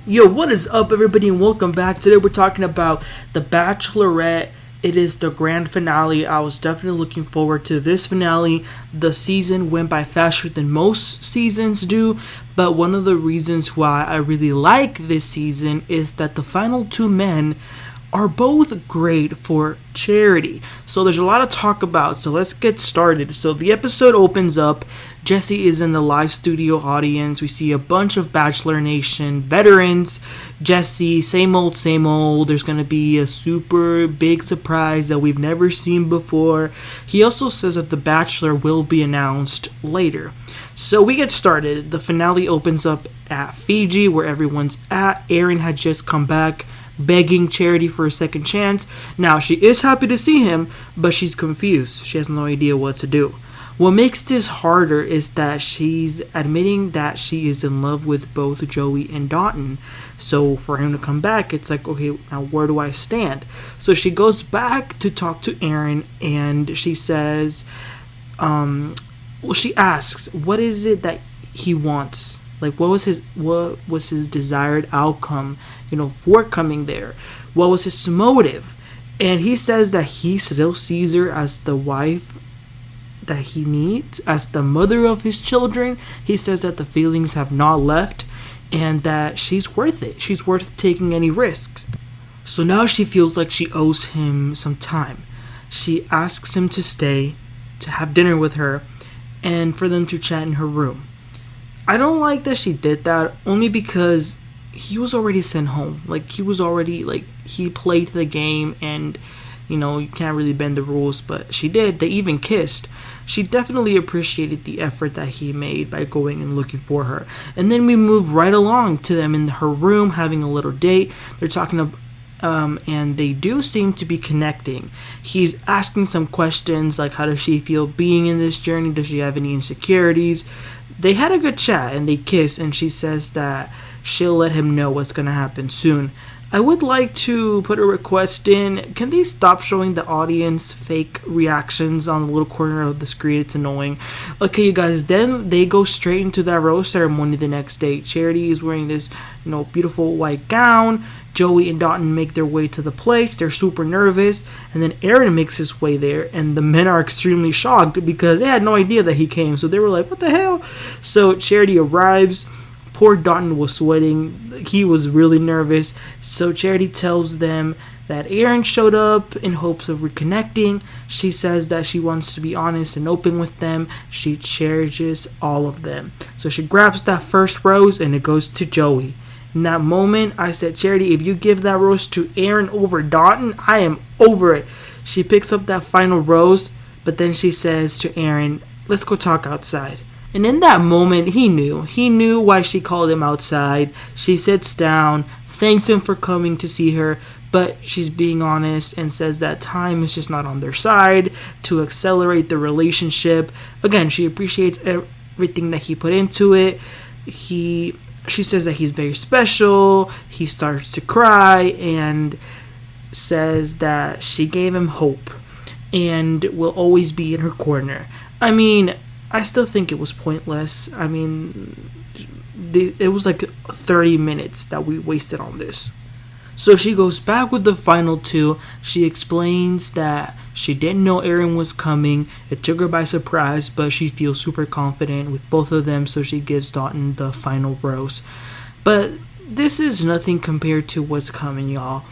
Yo, what is up, everybody, and welcome back. Today we're talking about The Bachelorette. It is the grand finale. I was definitely looking forward to this finale. The season went by faster than most seasons do, but one of the reasons why I really like this season is that the final two men are both great for charity. So there's a lot to talk about, so let's get started. So the episode opens up. Jesse is in the live studio audience. We see a bunch of Bachelor Nation veterans. Jesse, same old, same old. There's going to be a super big surprise that we've never seen before. He also says that The Bachelor will be announced later. So we get started. The finale opens up at Fiji, where everyone's at. Aaron had just come back, begging Charity for a second chance. Now, she is happy to see him, but she's confused. She has no idea what to do. What makes this harder is that she's admitting that she is in love with both Joey and Dotun. So for him to come back, it's like, okay, now where do I stand? So she goes back to talk to Aaron, and she says, she asks, what is it that he wants? Like, what was his desired outcome, for coming there? What was his motive? And he says that he still sees her as the wife that he needs, as the mother of his children. He says that the feelings have not left and that she's worth it. She's worth taking any risks. So now she feels like she owes him some time. She asks him to stay, to have dinner with her, and for them to chat in her room. I don't like that she did that, only because he was already sent home. He played the game, and you can't really bend the rules, but she did. They even kissed. She definitely appreciated the effort that he made by going and looking for her. And then we move right along to them in her room having a little date. They're talking and they do seem to be connecting. He's asking some questions like, how does she feel being in this journey? Does she have any insecurities? They had a good chat and they kiss, and she says that she'll let him know what's going to happen soon. I would like to put a request in. Can they stop showing the audience fake reactions on the little corner of the screen? It's annoying. Okay, you guys, then they go straight into that rose ceremony the next day. Charity is wearing this, beautiful white gown. Joey and Dotun make their way to the place. They're super nervous. And then Aaron makes his way there. And the men are extremely shocked because they had no idea that he came. So they were like, what the hell? So Charity arrives. Poor Dotun was sweating. He was really nervous. So Charity tells them that Aaron showed up in hopes of reconnecting. She says that she wants to be honest and open with them. She cherishes all of them. So she grabs that first rose and it goes to Joey. In that moment, I said, Charity, if you give that rose to Aaron over Dotun, I am over it. She picks up that final rose, but then she says to Aaron, let's go talk outside. And in that moment, he knew why she called him outside. She sits down, thanks him for coming to see her, but she's being honest and says that time is just not on their side to accelerate the relationship. Again, she appreciates everything that he put into it. She says that he's very special. He starts to cry and says that she gave him hope and will always be in her corner. I still think it was pointless. It was like 30 minutes that we wasted on this. So she goes back with the final two. She explains that she didn't know Aaron was coming. It took her by surprise, but she feels super confident with both of them, so she gives Dotun the final rose. But this is nothing compared to what's coming, y'all.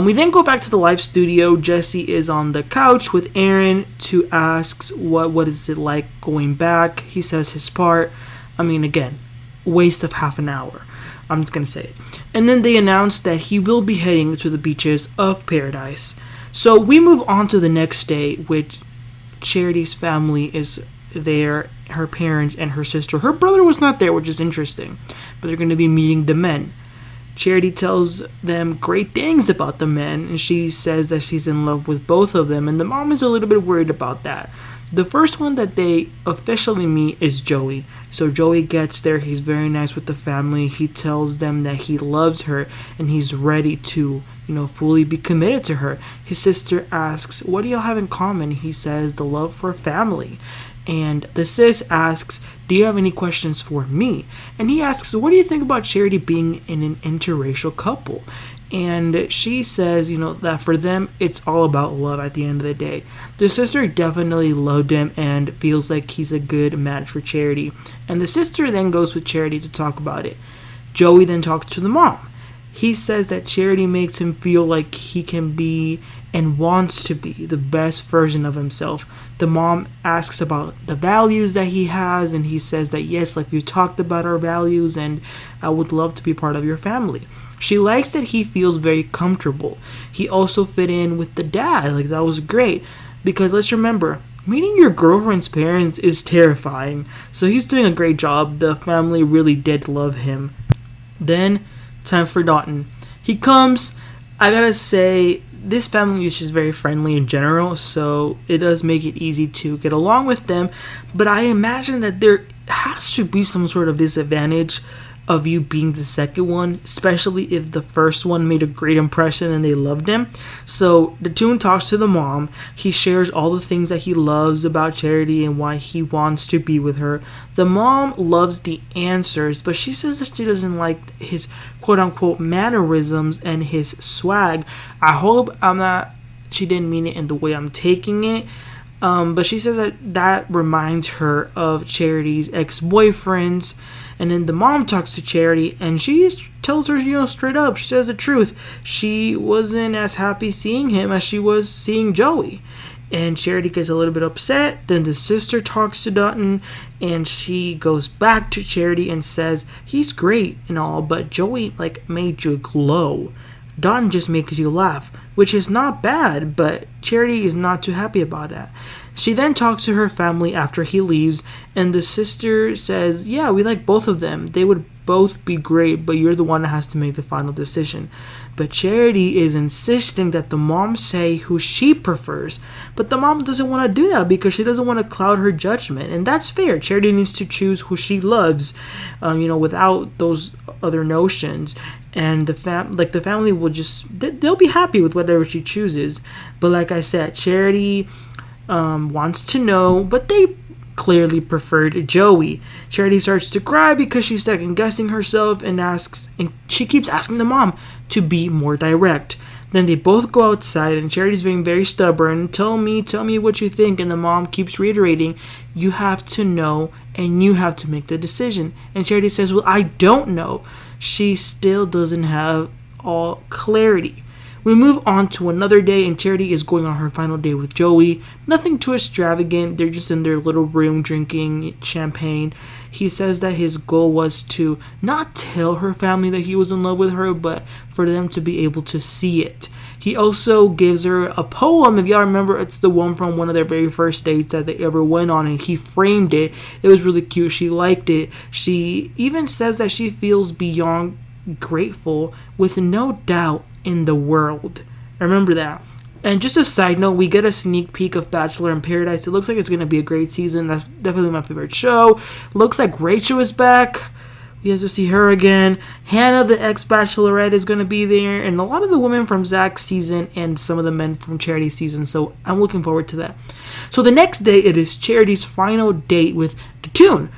We then go back to the live studio. Jesse is on the couch with Aaron to ask what is it like going back. He says his part. Again, waste of half an hour. I'm just going to say it. And then they announce that he will be heading to the beaches of paradise. So we move on to the next day, which Charity's family is there, her parents and her sister. Her brother was not there, which is interesting, but they're going to be meeting the men. Charity tells them great things about the men, and she says that she's in love with both of them, and the mom is a little bit worried about that. The first one that they officially meet is Joey. So Joey gets there, he's very nice with the family, he tells them that he loves her, and he's ready to, fully be committed to her. His sister asks, what do y'all have in common? He says the love for family. And the sis asks, do you have any questions for me? And he asks, what do you think about Charity being in an interracial couple? And she says, that for them, it's all about love at the end of the day. The sister definitely loved him and feels like he's a good match for Charity. And the sister then goes with Charity to talk about it. Joey then talks to the mom. He says that Charity makes him feel like he can be and wants to be the best version of himself. The mom asks about the values that he has, and he says that yes, like we talked about our values, and I would love to be part of your family. She likes that he feels very comfortable. He also fit in with the dad. Like, that was great. Because let's remember, meeting your girlfriend's parents is terrifying. So he's doing a great job. The family really did love him. Then, time for Dotun. He comes. I gotta say, this family is just very friendly in general, so it does make it easy to get along with them. But I imagine that there has to be some sort of disadvantage of you being the second one, especially if the first one made a great impression and they loved him. So Dotun talks to the mom. He shares all the things that he loves about Charity and why he wants to be with her. The mom loves the answers, but she says that she doesn't like his quote-unquote mannerisms and his swag. I hope she didn't mean it in the way I'm taking it. But she says that reminds her of Charity's ex-boyfriends. And then the mom talks to Charity, and she tells her, straight up, she says the truth. She wasn't as happy seeing him as she was seeing Joey. And Charity gets a little bit upset. Then the sister talks to Dotun, and she goes back to Charity and says, he's great and all, but Joey, made you glow. Dotun just makes you laugh, which is not bad, but Charity is not too happy about that. She then talks to her family after he leaves, and the sister says, yeah, we like both of them. They would both be great, but you're the one that has to make the final decision. But Charity is insisting that the mom say who she prefers, but the mom doesn't want to do that because she doesn't want to cloud her judgment, and that's fair. Charity needs to choose who she loves, without those other notions. And the family will they'll be happy with whatever she chooses. But like I said, Charity wants to know, but they clearly preferred Joey. Charity starts to cry because she's second guessing herself and she keeps asking the mom to be more direct. Then they both go outside, and Charity's being very stubborn. Tell me what you think. And the mom keeps reiterating, you have to know and you have to make the decision. And Charity says, well, I don't know. She still doesn't have all clarity. We move on to another day, and Charity is going on her final day with Joey. Nothing too extravagant. They're just in their little room drinking champagne. He says that his goal was to not tell her family that he was in love with her, but for them to be able to see it. He also gives her a poem. If y'all remember, it's the one from one of their very first dates that they ever went on, and he framed it. It was really cute. She liked it. She even says that she feels beyond grateful with no doubt in the world. Remember that. And just a side note, we get a sneak peek of Bachelor in Paradise. It looks like it's going to be a great season. That's definitely my favorite show. Looks like Rachel is back. We have to see her again. Hannah, the ex-Bachelorette, is going to be there. And a lot of the women from Zach's season and some of the men from Charity's season. So I'm looking forward to that. So the next day, it is Charity's final date with Dotun.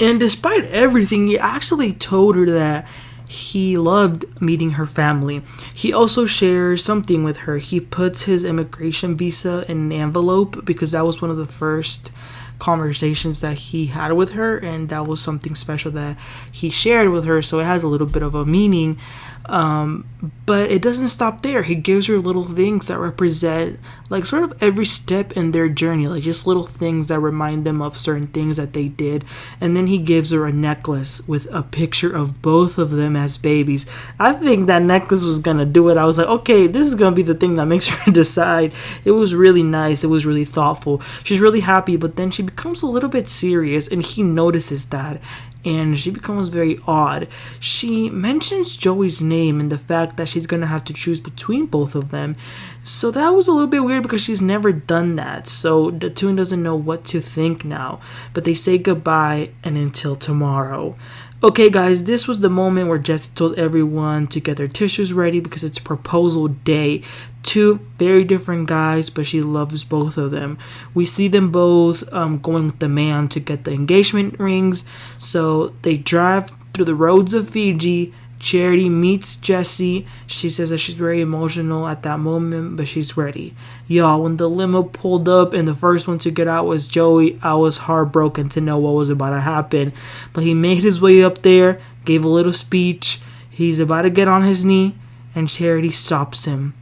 And despite everything, he actually told her that he loved meeting her family. He also shares something with her. He puts his immigration visa in an envelope because that was one of the first conversations that he had with her, and that was something special that he shared with her, so it has a little bit of a meaning. But it doesn't stop there. He gives her little things that represent sort of every step in their journey, just little things that remind them of certain things that they did. And then he gives her a necklace with a picture of both of them as babies. I think that necklace was gonna do it. I was like, okay, this is gonna be the thing that makes her decide. It was really nice. It was really thoughtful. She's really happy, but then she becomes a little bit serious, and he notices that, and she becomes very odd. She mentions Joey's name and the fact that she's going to have to choose between both of them. So that was a little bit weird because she's never done that. So Dotun doesn't know what to think now. But they say goodbye and until tomorrow. Okay, guys, this was the moment where Jessie told everyone to get their tissues ready because it's proposal day. Two very different guys, but she loves both of them. We see them both going with the man to get the engagement rings. So they drive through the roads of Fiji. Charity meets Jessie. She says that she's very emotional at that moment, but she's ready. Y'all, when the limo pulled up and the first one to get out was Joey, I was heartbroken to know what was about to happen. But he made his way up there, gave a little speech. He's about to get on his knee, and Charity stops him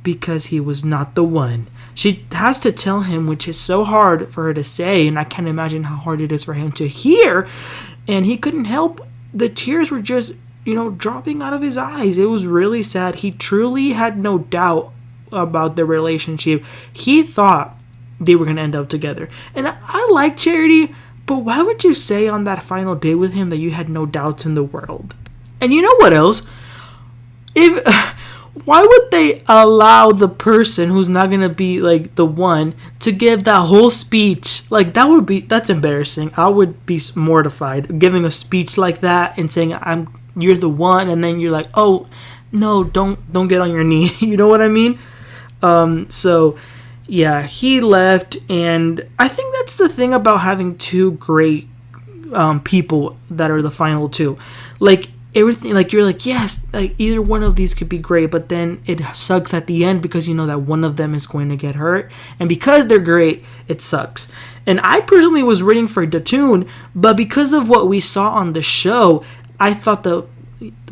because he was not the one. She has to tell him, which is so hard for her to say, and I can't imagine how hard it is for him to hear. And he couldn't help. The tears were just dropping out of his eyes. It was really sad. He truly had no doubt about their relationship. He thought they were going to end up together. And I like Charity, but why would you say on that final day with him that you had no doubts in the world? And you know what else? Why would they allow the person who's not going to be like the one to give that whole speech? Like that's embarrassing. I would be mortified giving a speech like that and saying you're the one, and then you're like, oh no, don't get on your knee. You know what I mean? So yeah, he left, and I think that's the thing about having two great people that are the final two. Like everything, like you're like, yes, like either one of these could be great, but then it sucks at the end because you know that one of them is going to get hurt, and because they're great, it sucks. And I personally was rooting for Dotun, but because of what we saw on the show, I thought the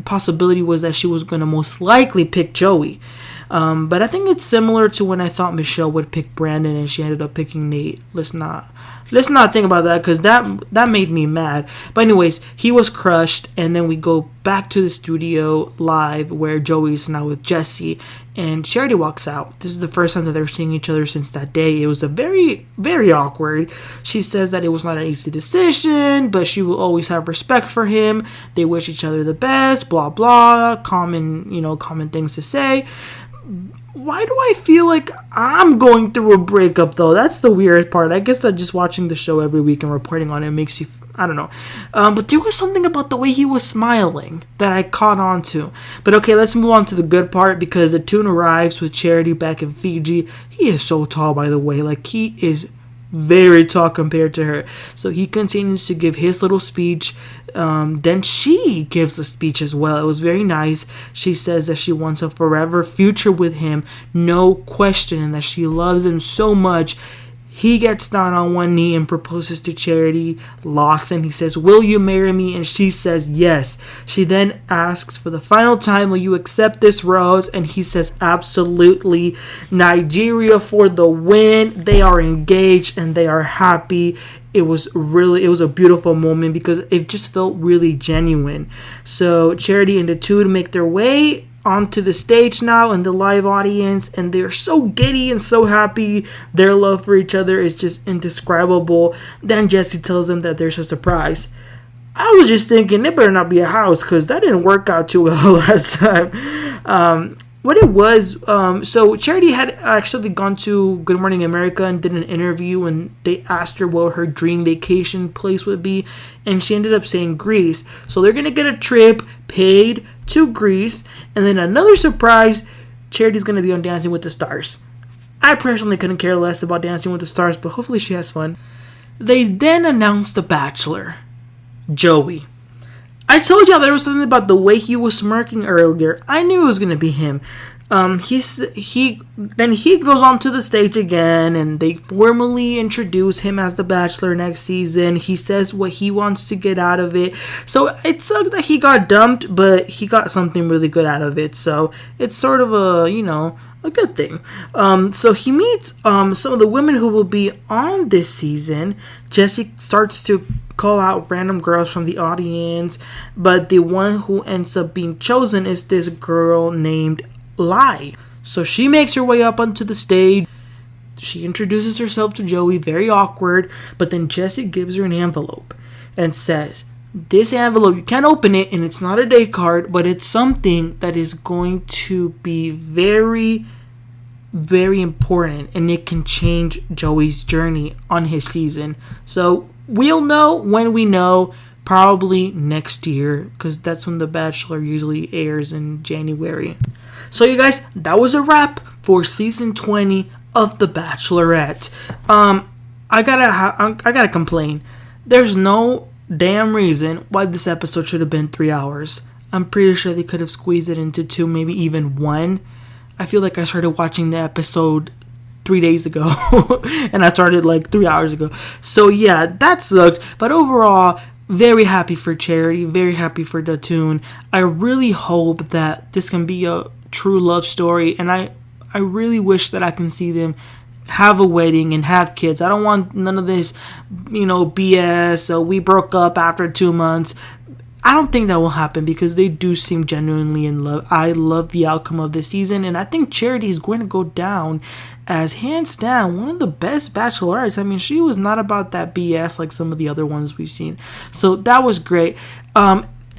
possibility was that she was going to most likely pick Joey. But I think it's similar to when I thought Michelle would pick Brandon and she ended up picking Nate. Let's not think about that because that made me mad. But anyways, he was crushed, and then we go back to the studio live where Joey's now with Jessie, and Charity walks out. This is the first time that they're seeing each other since that day. It was a very, very awkward. She says that it was not an easy decision, but she will always have respect for him. They wish each other the best, blah blah, common things to say. Why do I feel like I'm going through a breakup, though? That's the weird part. I guess that just watching the show every week and reporting on it makes you, I don't know. But there was something about the way he was smiling that I caught on to. But okay, let's move on to the good part, because Dotun arrives with Charity back in Fiji. He is so tall, by the way. Like, he is very tall compared to her. So he continues to give his little speech. Then she gives a speech as well. It was very nice. She says that she wants a forever future with him, no question, and that she loves him so much. He gets down on one knee and proposes to Charity. Lawson, he says, will you marry me? And she says yes. She then asks for the final time, will you accept this rose? And he says absolutely. Nigeria for the win. They are engaged and they are happy. It was a beautiful moment because it just felt really genuine. So Charity and Dotun make their way onto the stage now in the live audience, and they're so giddy and so happy. Their love for each other is just indescribable. Then Jessie tells them that there's a surprise. I was just thinking it better not be a house, because that didn't work out too well last time. What it was, so Charity had actually gone to Good Morning America and did an interview, and they asked her what her dream vacation place would be, and she ended up saying Greece. So they're gonna get a trip paid to Greece, and then another surprise, Charity's gonna be on Dancing with the Stars. I personally couldn't care less about Dancing with the Stars, but hopefully she has fun. They then announced the Bachelor, Joey. I told y'all there was something about the way he was smirking earlier. I knew it was gonna be him. He goes onto the stage again, and they formally introduce him as the Bachelor next season. He says what he wants to get out of it. So it sucked that he got dumped, but he got something really good out of it. So it's sort of a good thing. So he meets some of the women who will be on this season. Jessie starts to call out random girls from the audience, but the one who ends up being chosen is this girl named Lai. So she makes her way up onto the stage. She introduces herself to Joey, very awkward, but then Jessie gives her an envelope and says, this envelope, you can't open it, and it's not a date card, but it's something that is going to be very, very important, and it can change Joey's journey on his season. So we'll know when we know. probably next year, because that's when The Bachelor usually airs in January. So you guys, that was a wrap for season 20 of The Bachelorette. I gotta complain. There's no damn reason why this episode should have been 3 hours. I'm pretty sure they could have squeezed it into 2, maybe even 1. I feel like I started watching the episode 3 days ago and I started like 3 hours ago. So yeah, that sucked. But overall, very happy for Charity, very happy for Dotun. I really hope that this can be a true love story, and I really wish that I can see them have a wedding and have kids. I don't want none of this, BS. So we broke up after 2 months. I don't think that will happen because they do seem genuinely in love. I love the outcome of this season, and I think Charity is going to go down as hands down one of the best bachelorettes. I mean, she was not about that BS like some of the other ones we've seen. So that was great.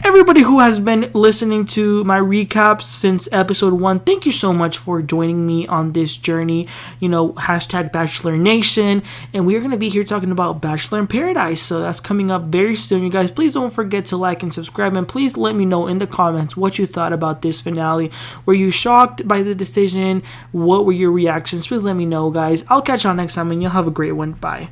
Everybody who has been listening to my recaps since episode 1, thank you so much for joining me on this journey. Hashtag Bachelor Nation. And we're going to be here talking about Bachelor in Paradise. So that's coming up very soon, you guys. Please don't forget to like and subscribe. And please let me know in the comments what you thought about this finale. Were you shocked by the decision? What were your reactions? Please let me know, guys. I'll catch y'all next time, and you'll have a great one. Bye.